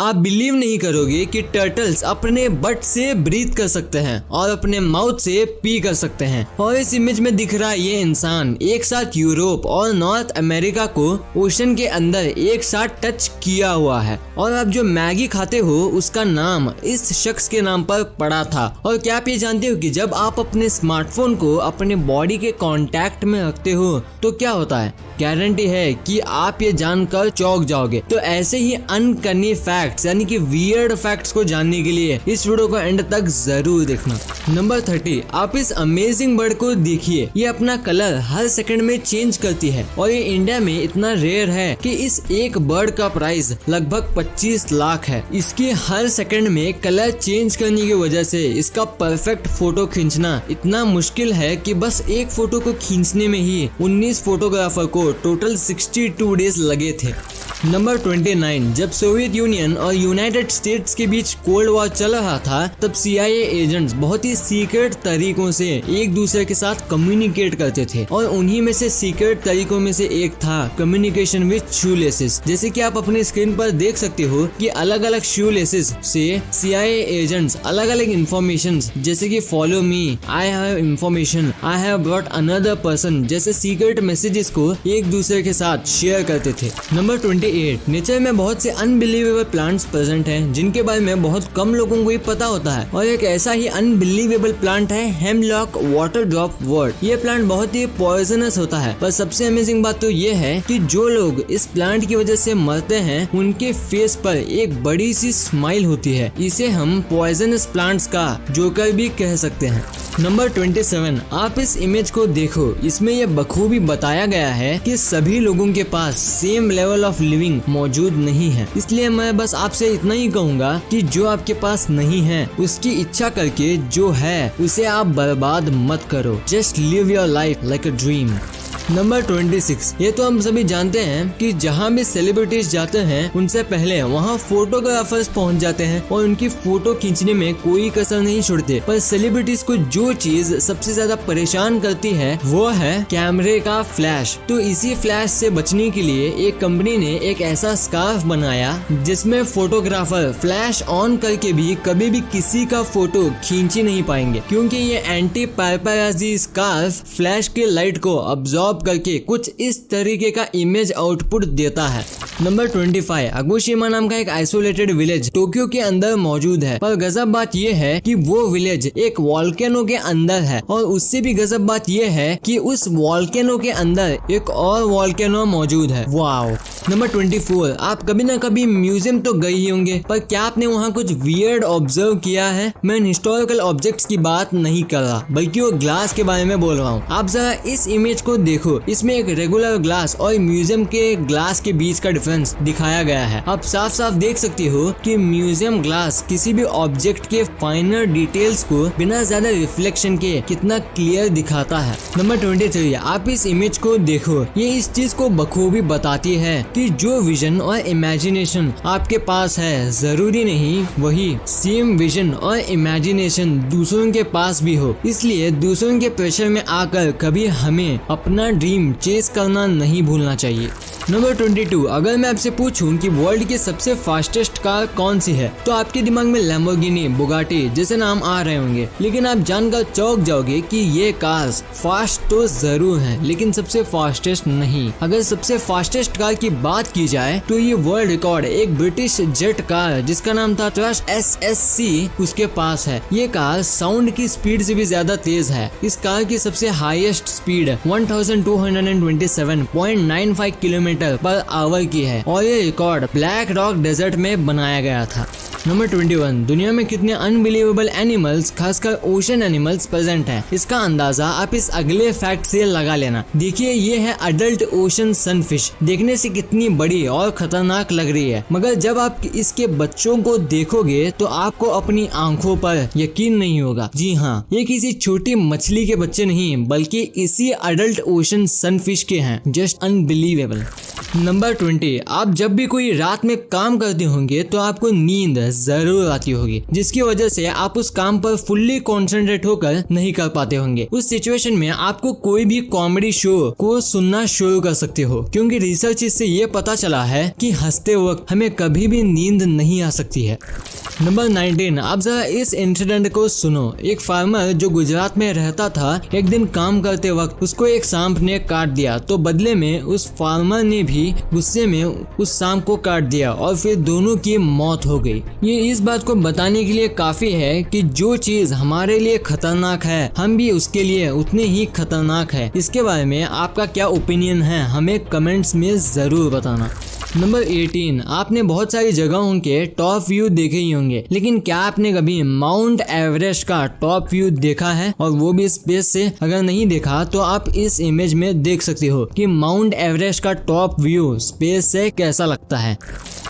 आप बिलीव नहीं करोगे कि टर्टल्स अपने बट से ब्रीथ कर सकते हैं और अपने माउथ से पी कर सकते हैं। और इस इमेज में दिख रहा ये इंसान एक साथ यूरोप और नॉर्थ अमेरिका को ओशन के अंदर एक साथ टच किया हुआ है। और आप जो मैगी खाते हो उसका नाम इस शख्स के नाम पर पड़ा था। और क्या आप ये जानते हो कि जब आप अपने स्मार्टफोन को अपने बॉडी के कांटेक्ट में रखते हो तो क्या होता है? गारंटी है कि आप ये जानकर चौंक जाओगे। तो ऐसे ही अनकनी फैक्ट्स यानी कि वियर्ड फैक्ट्स को जानने के लिए इस वीडियो को एंड तक जरूर देखना। नंबर 30, आप इस अमेजिंग बर्ड को देखिए। ये अपना कलर हर सेकंड में चेंज करती है और ये इंडिया में इतना रेयर है कि इस एक बर्ड का प्राइस लगभग 25 लाख है। इसकी हर सेकंड में कलर चेंज करने की वजह से इसका परफेक्ट फोटो खींचना इतना मुश्किल है कि बस एक फोटो को खींचने में ही 19 फोटोग्राफर को टोटल 62 डेज लगे थे। नंबर 29, जब सोवियत यूनियन और यूनाइटेड स्टेट्स के बीच कोल्ड वॉर चल रहा था तब CIA एजेंट्स बहुत ही सीक्रेट तरीकों से एक दूसरे के साथ कम्युनिकेट करते थे और उन्हीं में से सीक्रेट तरीकों में से एक था कम्युनिकेशन विद शूलेसेस। जैसे कि आप अपनी स्क्रीन पर देख सकते हो कि अलग अलग शूलेसेस से CIA एजेंट्स अलग अलग इंफॉर्मेशन जैसे कि follow me, I have information, I have brought another person जैसे सीक्रेट मैसेजेस को एक दूसरे के साथ शेयर करते थे। नंबर 28, नेचर में बहुत से अनबिलीवेबल प्लांट्स प्रेजेंट हैं जिनके बारे में बहुत कम लोगों को ही पता होता है। और एक ऐसा ही अनबिलीवेबल प्लांट है हेमलॉक वाटर ड्रॉप वर्ड। ये प्लांट बहुत ही पॉइजनस होता है, पर सबसे अमेजिंग बात तो ये है कि जो लोग इस प्लांट की वजह से मरते हैं उनके फेस पर एक बड़ी सी स्माइल होती है। इसे हम पॉइजनस प्लांट्स का जोकर भी कह सकते हैं। नंबर 27, आप इस इमेज को देखो। इसमें यह बखूबी बताया गया है कि सभी लोगों के पास सेम लेवल ऑफ लिविंग मौजूद नहीं है। इसलिए मैं बस आपसे इतना ही कहूँगा कि जो आपके पास नहीं है उसकी इच्छा करके जो है उसे आप बर्बाद मत करो। Just live your life like a dream. Number 26, ये तो हम सभी जानते हैं कि जहाँ भी सेलिब्रिटीज जाते हैं उनसे पहले वहाँ फोटोग्राफर्स पहुँच जाते हैं और उनकी फोटो खींचने में कोई कसर नहीं छोड़ते। पर सेलिब्रिटीज को जो चीज सबसे ज्यादा परेशान करती है वो है कैमरे का फ्लैश। तो इसी फ्लैश से बचने के लिए एक कंपनी ने एक ऐसा स्कार्फ बनाया जिसमें फोटोग्राफर फ्लैश ऑन करके भी कभी भी किसी का फोटो खींच ही नहीं पाएंगे, क्योंकि ये एंटी पैपराजी स्कार्फ फ्लैश के लाइट को अब्सॉर्ब करके कुछ इस तरीके का इमेज आउटपुट देता है। नंबर 25, अगुशिमा नाम का एक आइसोलेटेड विलेज टोक्यो के अंदर मौजूद है। पर गजब बात यह है कि वो विलेज एक वॉल्केनो के अंदर है और उससे भी गजब बात यह है कि उस वॉल्केनो के अंदर एक और वॉल्केनो मौजूद है। वाओ। नंबर 24, आप कभी ना कभी म्यूजियम तो गए ही होंगे, पर क्या आपने वहाँ कुछ वियर्ड ऑब्जर्व किया है? मैं हिस्टोरिकल ऑब्जेक्ट्स की बात नहीं कर रहा बल्कि वो ग्लास के बारे में बोल रहा हूँ। आप जरा इस इमेज को देखो। इसमें एक रेगुलर ग्लास और म्यूजियम के ग्लास के बीच का डिफरेंस दिखाया गया है। आप साफ साफ देख सकते हो कि म्यूजियम ग्लास किसी भी ऑब्जेक्ट के फाइनर डिटेल्स को बिना ज्यादा रिफ्लेक्शन के कितना क्लियर दिखाता है। नंबर 23, आप इस इमेज को देखो। ये इस चीज को बखूबी बताती है कि जो विजन और इमेजिनेशन आपके पास है जरूरी नहीं वही सेम विजन और इमेजिनेशन दूसरों के पास भी हो। इसलिए दूसरों के प्रेशर में आकर कभी हमें अपना ड्रीम चेस करना नहीं भूलना चाहिए। नंबर 22, अगर मैं आपसे पूछूं कि वर्ल्ड की सबसे फास्टेस्ट कार कौन सी है तो आपके दिमाग में लैम्बोर्गिनी, बुगाटी जैसे नाम आ रहे होंगे, लेकिन आप जानकर चौंक जाओगे कि ये कार्स फास्ट तो जरूर हैं लेकिन सबसे फास्टेस्ट नहीं। अगर सबसे फास्टेस्ट कार की बात की जाए तो ये वर्ल्ड रिकॉर्ड एक ब्रिटिश जेट कार जिसका नाम था ट्रस्ट SSC उसके पास है। ये कार साउंड की स्पीड से भी ज्यादा तेज है। इस कार की सबसे highest speed 1227.95 kilometre per hour की है और ये रिकॉर्ड ब्लैक रॉक डेजर्ट में बनाया गया था। नंबर 21, दुनिया में कितने अनबिलीवेबल एनिमल्स खासकर ओशन एनिमल्स प्रेजेंट हैं, इसका अंदाजा आप इस अगले फैक्ट से लगा लेना। देखिए ये है अडल्ट ओशन सनफिश। देखने से कितनी बड़ी और खतरनाक लग रही है, मगर जब आप इसके बच्चों को देखोगे तो आपको अपनी आंखों पर यकीन नहीं होगा। जी हाँ, ये किसी छोटी मछली के बच्चे नहीं बल्कि इसी अडल्ट ओशन एनिमेशन सनफिश के हैं, जस्ट अनबिलीवेबल। नंबर 20, आप जब भी कोई रात में काम करते होंगे तो आपको नींद जरूर आती होगी, जिसकी वजह से आप उस काम पर फुल्ली कॉन्सेंट्रेट होकर नहीं कर पाते होंगे। उस सिचुएशन में आपको कोई भी कॉमेडी शो को सुनना शुरू कर सकते हो, क्योंकि रिसर्च इससे ये पता चला है कि हंसते वक्त हमें कभी भी नींद नहीं आ सकती है। नंबर 19, आप जरा इस इंसिडेंट को सुनो। एक फार्मर जो गुजरात में रहता था, एक दिन काम करते वक्त उसको एक सांप ने काट दिया, तो बदले में उस फार्मर ने भी गुस्से में उस सांप को काट दिया और फिर दोनों की मौत हो गई। ये इस बात को बताने के लिए काफी है कि जो चीज हमारे लिए खतरनाक है, हम भी उसके लिए उतने ही खतरनाक है। इसके बारे में आपका क्या ओपिनियन है, हमें कमेंट्स में जरूर बताना। नंबर 18, आपने बहुत सारी जगहों के टॉप व्यू देखे ही होंगे, लेकिन क्या आपने कभी माउंट एवरेस्ट का टॉप व्यू देखा है, और वो भी स्पेस से? अगर नहीं देखा तो आप इस इमेज में देख सकते हो कि माउंट एवरेस्ट का टॉप व्यू स्पेस से कैसा लगता है।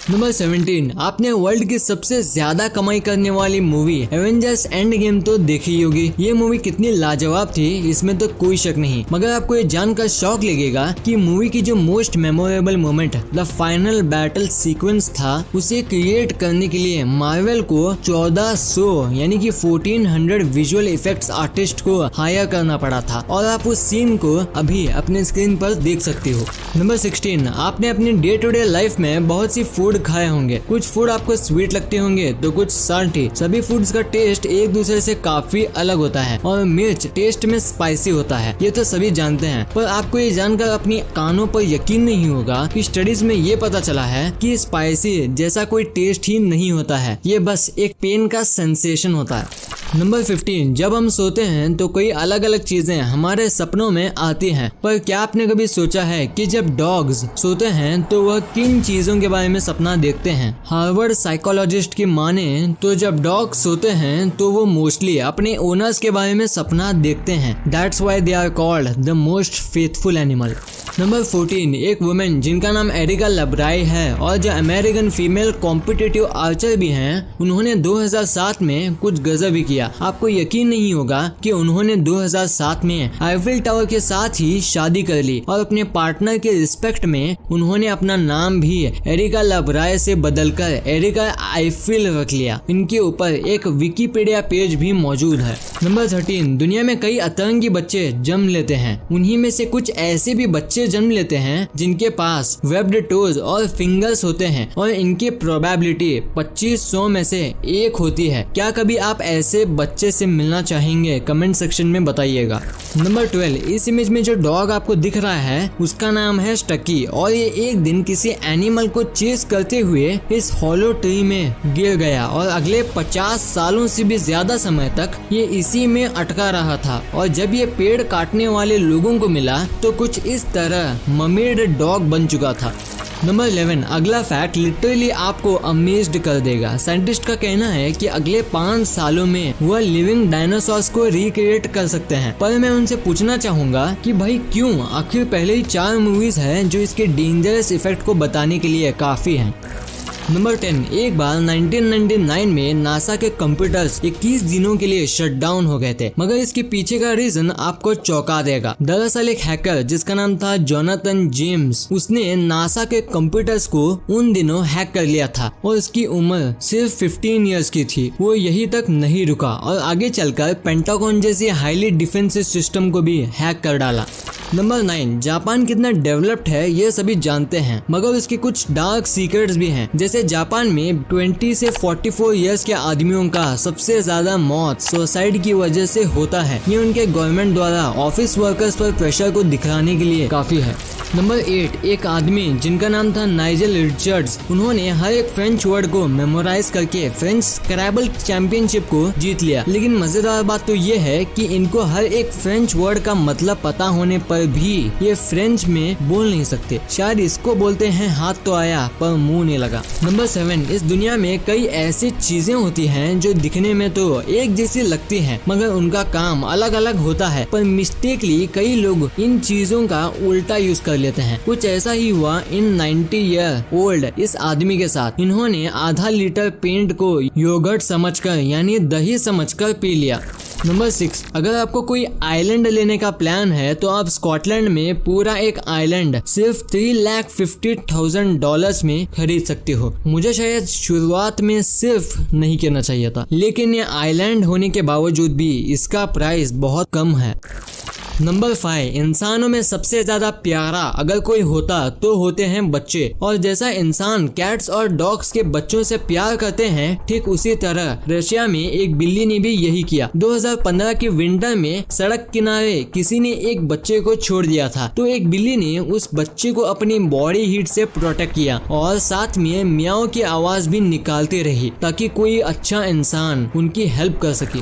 नंबर 17, आपने वर्ल्ड की सबसे ज्यादा कमाई करने वाली मूवी एवेंजर्स एंड गेम तो देखी ही होगी। ये मूवी कितनी लाजवाब थी, इसमें तो कोई शक नहीं, मगर आपको ये जानकर शौक लगेगा कि मूवी की जो most memorable moment the final battle sequence था, उसे क्रिएट करने के लिए मार्वल को 1400 यानी कि 1400 विजुअल इफेक्ट्स आर्टिस्ट को हायर करना पड़ा था, और आप उस सीन को अभी अपने स्क्रीन पर देख सकते हो। नंबर 16, आपने अपने डे टू डे लाइफ में बहुत सी फूड खाए होंगे। कुछ फूड आपको स्वीट लगते होंगे तो कुछ साल्टी। सभी फूड्स का टेस्ट एक दूसरे से काफी अलग होता है, और मिर्च टेस्ट में स्पाइसी होता है, ये तो सभी जानते हैं। पर आपको ये जानकर अपनी कानों पर यकीन नहीं होगा कि स्टडीज में ये पता चला है कि स्पाइसी जैसा कोई टेस्ट ही नहीं होता है, ये बस एक पेन का सेंसेशन होता है। नंबर 15, जब हम सोते हैं तो कई अलग अलग चीजें हमारे सपनों में आती हैं, पर क्या आपने कभी सोचा है कि जब डॉग्स सोते हैं तो वह किन चीजों के बारे में सपना देखते हैं? हार्वर्ड साइकोलॉजिस्ट की माने तो जब डॉग सोते हैं तो वो मोस्टली अपने ओनर्स के बारे में सपना देखते हैं। That's why they are called the most faithful animal. Number 14, एक वुमेन जिनका नाम एरिका लब्राई है और जो अमेरिकन फीमेल कॉम्पिटिटिव आर्चर भी हैं, उन्होंने 2007 में कुछ गजब ही किया। आपको यकीन नहीं होगा कि उन्होंने 2007 में आईफिल टावर के साथ ही शादी कर ली, और अपने पार्टनर के रिस्पेक्ट में उन्होंने अपना नाम भी एरिका लब्राई से बदलकर एरिका आईफिल रख लिया। इनके ऊपर एक विकिपीडिया पेज भी मौजूद है। नंबर 13, दुनिया में कई अतरंगी बच्चे जन्म लेते हैं, उन्हीं में से कुछ ऐसे भी बच्चे जन्म लेते हैं जिनके पास वेब्ड टोज और फिंगर्स होते हैं, और इनकी प्रोबेबिलिटी 2500 में से 1 होती है। क्या कभी आप ऐसे बच्चे से मिलना चाहेंगे? कमेंट सेक्शन में बताइएगा। नंबर 12, इस इमेज में जो डॉग आपको दिख रहा है उसका नाम है स्टकी, और ये एक दिन किसी एनिमल को चेस करते हुए इस हॉलो ट्री में गिर गया, और अगले 50 सालों से भी ज्यादा समय तक ये इसी में अटका रहा था। और जब ये पेड़ काटने वाले लोगों को मिला तो कुछ इस तरह ममेड डॉग बन चुका था। नंबर 11, अगला फैक्ट लिटरली आपको अमेज्ड कर देगा। साइंटिस्ट का कहना है कि अगले 5 सालों में वह लिविंग डायनासोर्स को रिक्रिएट कर सकते हैं। पर मैं उनसे पूछना चाहूंगा कि भाई क्यों? आखिर पहले ही 4 मूवीज हैं जो इसके डेंजरस इफेक्ट को बताने के लिए काफी हैं। नंबर 10, एक बार 1999 में नासा के कंप्यूटर्स 21 दिनों के लिए शट डाउन हो गए थे, मगर इसके पीछे का रीजन आपको चौंका देगा। दरअसल एक हैकर जिसका नाम था जोनाथन जेम्स, उसने नासा के कंप्यूटर्स को उन दिनों हैक कर लिया था, और उसकी उम्र सिर्फ 15 इयर्स की थी। वो यही तक नहीं रुका और आगे चलकर पेंटागन जैसी हाईली डिफेंसिव सिस्टम को भी हैक कर डाला। नंबर 9, जापान कितना डेवलप्ड है ये सभी जानते हैं, मगर उसके कुछ डार्क सीक्रेट्स भी हैं। जैसे जापान में 20 से 44 इयर्स के आदमियों का सबसे ज्यादा मौत सुसाइड की वजह से होता है। ये उनके गवर्नमेंट द्वारा ऑफिस वर्कर्स पर प्रेशर को दिखाने के लिए काफी है। नंबर 8, एक आदमी जिनका नाम था नाइजल रिचर्ड्स, उन्होंने हर एक फ्रेंच वर्ड को मेमोराइज करके फ्रेंच स्क्रैबल चैंपियनशिप को जीत लिया। लेकिन मजेदार बात तो ये है कि इनको हर एक फ्रेंच वर्ड का मतलब पता होने पर भी ये फ्रेंच में बोल नहीं सकते। शायद इसको बोलते हैं हाथ तो आया पर मुंह नहीं लगा। नंबर 7, इस दुनिया में कई ऐसी चीजें होती हैं जो दिखने में तो एक जैसी लगती हैं, मगर उनका काम अलग अलग होता है। पर मिस्टेकली कई लोग इन चीजों का उल्टा यूज कर लेते हैं। कुछ ऐसा ही हुआ इन 90 ईयर ओल्ड इस आदमी के साथ। इन्होंने आधा लीटर पेंट को योगर्ट समझकर यानी दही समझकर पी लिया। नंबर 6, अगर आपको कोई आइलैंड लेने का प्लान है तो आप स्कॉटलैंड में पूरा एक आइलैंड सिर्फ $350,000 में खरीद सकते हो। मुझे शायद शुरुआत में सिर्फ नहीं कहना चाहिए था, लेकिन ये आइलैंड होने के बावजूद भी इसका प्राइस बहुत कम है। नंबर 5, इंसानों में सबसे ज्यादा प्यारा अगर कोई होता तो होते हैं बच्चे। और जैसा इंसान कैट्स और डॉग्स के बच्चों से प्यार करते हैं, ठीक उसी तरह रशिया में एक बिल्ली ने भी यही किया। 2015 के विंटर में सड़क किनारे किसी ने एक बच्चे को छोड़ दिया था, तो एक बिल्ली ने उस बच्चे को अपनी बॉडी हीट से प्रोटेक्ट किया और साथ में मियाओ की आवाज भी निकालती रही ताकि कोई अच्छा इंसान उनकी हेल्प कर सके।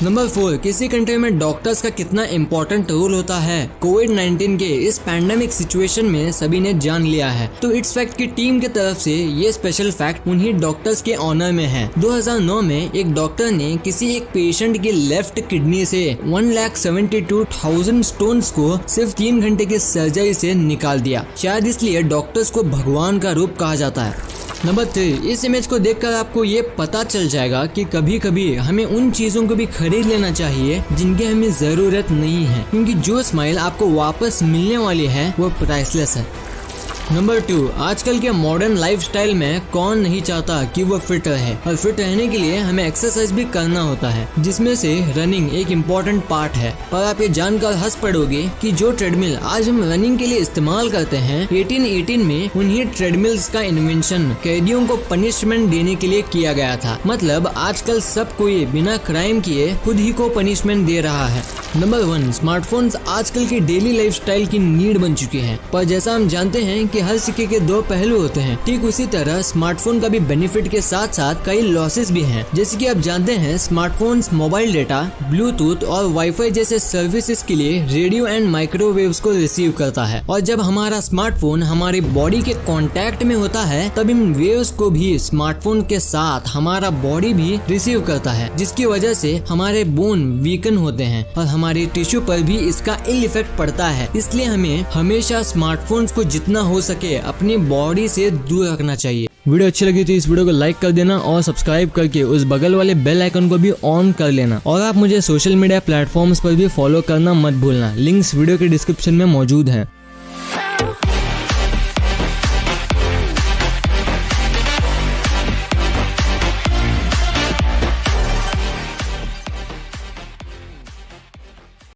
नंबर 4, किसी कंट्री में डॉक्टर्स का कितना इम्पोर्टेंट रोल होता है कोविड-19 के इस पैंडेमिक सिचुएशन में सभी ने जान लिया है। तो इट्स फैक्ट की टीम की तरफ से ये स्पेशल फैक्ट उन्हीं डॉक्टर्स के ऑनर में है। 2009 में एक डॉक्टर ने किसी एक पेशेंट की लेफ्ट किडनी से 1,72,000 स्टोन्स को सिर्फ 3 घंटे की सर्जरी से निकाल दिया। शायद इसलिए डॉक्टर्स को भगवान का रूप कहा जाता है। नंबर 3, इस इमेज को देखकर आपको ये पता चल जाएगा कि कभी कभी हमें उन चीजों को भी खरीद लेना चाहिए जिनकी हमें जरूरत नहीं है, क्योंकि जो स्माइल आपको वापस मिलने वाली है वो प्राइसलेस है। नंबर 2, आजकल के मॉडर्न लाइफस्टाइल में कौन नहीं चाहता कि वो फिट रहे, और फिट रहने के लिए हमें एक्सरसाइज भी करना होता है, जिसमें से रनिंग एक इम्पोर्टेंट पार्ट है। और आप ये जानकर हंस पड़ोगे कि जो ट्रेडमिल आज हम रनिंग के लिए इस्तेमाल करते हैं, 1818 में उन्हीं ट्रेडमिल्स का इन्वेंशन कैदियों को पनिशमेंट देने के लिए किया गया था। मतलब आजकल सब कोई बिना क्राइम किए खुद ही को पनिशमेंट दे रहा है। नंबर 1, स्मार्टफोन्स आजकल की डेली लाइफस्टाइल की नीड बन चुके हैं, पर जैसा हम जानते हैं कि हर सिक्के के 2 पहलू होते हैं, ठीक उसी तरह स्मार्टफोन का भी बेनिफिट के साथ साथ कई लॉसेस भी हैं। जैसे कि आप जानते हैं, स्मार्टफोन्स मोबाइल डेटा, ब्लूटूथ और वाईफाई जैसे सर्विसेज के लिए रेडियो एंड माइक्रोवेव्स को रिसीव करता है, और जब हमारा स्मार्टफोन हमारी बॉडी के कांटेक्ट में होता है तब इन वेव्स को भी स्मार्टफोन के साथ हमारा बॉडी भी रिसीव करता है, जिसकी वजह से हमारे बोन वीकन होते हैं और हमारे टिश्यू पर भी इसका इल इफेक्ट पड़ता है। इसलिए हमें हमेशा स्मार्टफोन्स को जितना हो सके अपनी बॉडी से दूर रखना चाहिए। वीडियो अच्छी लगी तो इस वीडियो को लाइक कर देना और सब्सक्राइब करके उस बगल वाले बेल आइकन को भी ऑन कर लेना। और आप मुझे सोशल मीडिया प्लेटफॉर्म्स पर भी फॉलो करना मत भूलना। लिंक्स वीडियो के डिस्क्रिप्शन में मौजूद हैं।